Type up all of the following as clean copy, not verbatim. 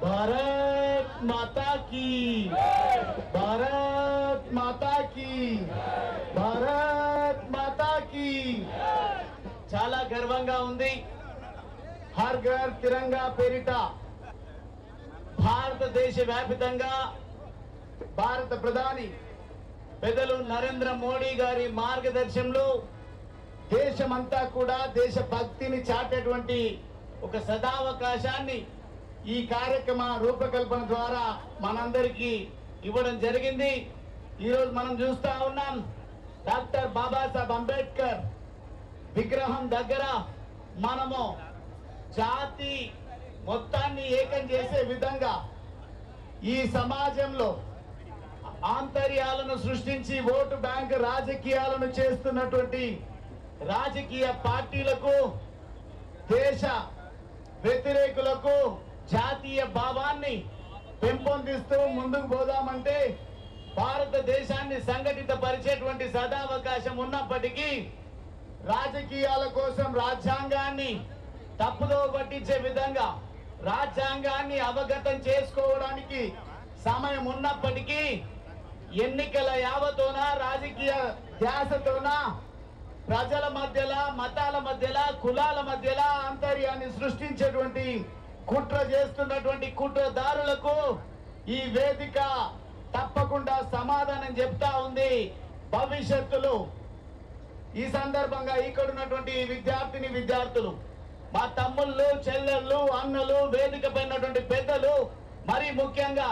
भारत माता की, भारत माता की, भारत माता की। చాలా గర్వంగా ఉంది. హర్ ఘర్ తిరంగా పేరిట భారతదేశ వ్యాపితంగా భారత ప్రధాని పెద్దలు నరేంద్ర మోడీ గారి మార్గదర్శనంలో దేశమంతా కూడా దేశభక్తిని చాటేటువంటి ఒక సదావకాశాన్ని ఈ కార్యక్రమ రూపకల్పన ద్వారా మనందరికీ ఇవ్వడం జరిగింది. ఈరోజు మనం చూస్తా ఉన్నాం, డాక్టర్ బాబాసాహెబ్ అంబేద్కర్ విగ్రహం దగ్గర మనము జాతి మొత్తాన్ని ఏకం చేసే విధంగా ఈ సమాజంలో ఆంతర్యాలను సృష్టించి ఓటు బ్యాంక్ రాజకీయాలను చేస్తున్నటువంటి రాజకీయ పార్టీలకు, దేశ వ్యతిరేకులకు జాతీయ భావాన్ని పెంపొందిస్తూ ముందుకు పోదామంటే భారతదేశాన్ని సంఘటిత పరిచేటువంటి సదావకాశం ఉన్నప్పటికీ రాజకీయాల కోసం రాజ్యాంగాన్ని తప్పుదో పట్టించే విధంగా రాజ్యాంగాన్ని అవగతం చేసుకోవడానికి సమయం ఉన్నప్పటికీ ఎన్నికల యావతోన రాజకీయ ధ్యాసతోన ప్రజల మధ్యలో, మతాల మధ్యలో, కులాల మధ్యలో ఆంతర్యాన్ని సృష్టించేటువంటి కుట్ర చేస్తున్నటువంటి కుట్రదారులకు ఈ వేదిక తప్పకుండా సమాధానం చెప్తా ఉంది. భవిష్యత్తులో ఈ సందర్భంగా ఇక్కడ ఉన్నటువంటి విద్యార్థులు, మా తమ్ముళ్ళు, చెల్లెళ్ళు, అన్నలు, వేదిక పైనటువంటి పెద్దలు, మరి ముఖ్యంగా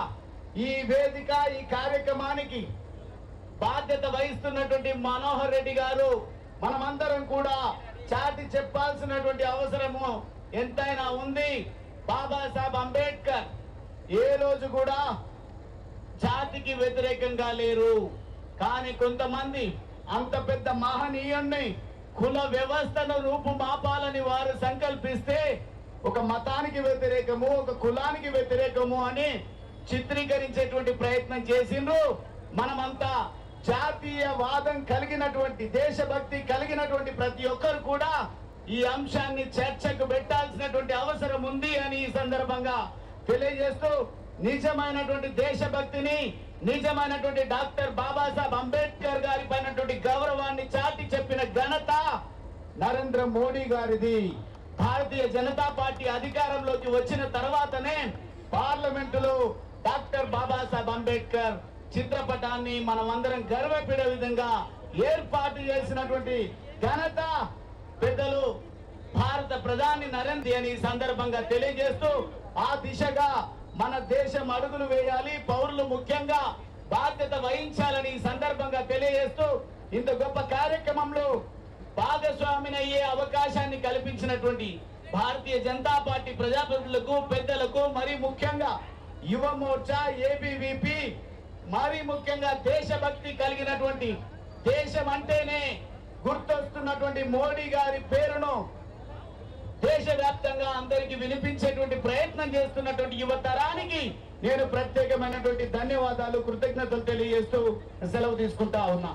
ఈ వేదిక, ఈ కార్యక్రమానికి బాధ్యత వహిస్తున్నటువంటి మనోహర్ రెడ్డి గారు, మనమందరం కూడా చాటి చెప్పాల్సినటువంటి అవసరము ఎంతైనా ఉంది. బాబాసాహెబ్ అంబేద్కర్ ఏ రోజు కూడా జాతికి వ్యతిరేకంగా లేరు. కానీ కొంతమంది అంత పెద్ద మహనీయుణ్ణి కుల వ్యవస్థను రూపుమాపాలని వారు సంకల్పిస్తే ఒక మతానికి వ్యతిరేకము, ఒక కులానికి వ్యతిరేకము అని చిత్రీకరించేటువంటి ప్రయత్నం చేసిండ్రు. మనమంతా జాతీయవాదం కలిగినటువంటి, దేశభక్తి కలిగినటువంటి ప్రతి ఒక్కరు కూడా ఈ అంశాన్ని చర్చకు పెట్టాల్సినటువంటి అవసరం ఉంది అని ఈ సందర్భంగా తెలియజేస్తూ, నిజమైనటువంటి దేశభక్తిని, నిజమైనటువంటి డాక్టర్ బాబాసాహెబ్ అంబేద్కర్ గారి పైనటువంటి గౌరవాన్ని చాటి చెప్పిన ఘనత నరేంద్ర మోడీ గారిది. భారతీయ జనతా పార్టీ అధికారంలోకి వచ్చిన తర్వాతనే పార్లమెంటులో డాక్టర్ బాబాసాహెబ్ అంబేద్కర్ చిత్రపటాన్ని మనమందరం గర్వపడే విధంగా ఏర్పాటు చేసినటువంటి ఘనత పెద్దలు భారత ప్రధాని నరేంద్ర అని సందర్భంగా తెలియజేస్తూ, ఆ దిశగా మన దేశం అడుగులు వేయాలి, పౌరులు ముఖ్యంగా బాధ్యత వహించాలని ఈ సందర్భంగా తెలియజేస్తూ, ఇంత గొప్ప కార్యక్రమంలో భాగస్వామిని అయ్యే అవకాశాన్ని కల్పించినటువంటి భారతీయ జనతా పార్టీ ప్రజాప్రతినిధులకు, పెద్దలకు, మరి ముఖ్యంగా యువ మోర్చా, ఏబీవీపీ, మరి ముఖ్యంగా దేశభక్తి కలిగినటువంటి, దేశం అంటేనే గుర్తొస్తున్నటువంటి మోడీ గారి పేరును దేశవ్యాప్తంగా అందరికి వినిపించేటువంటి ప్రయత్నం చేస్తున్నటువంటి యువతరానికి నేను ప్రత్యేకమైనటువంటి ధన్యవాదాలు, కృతజ్ఞతలు తెలియజేస్తూ సెలవు తీసుకుంటా ఉన్నా.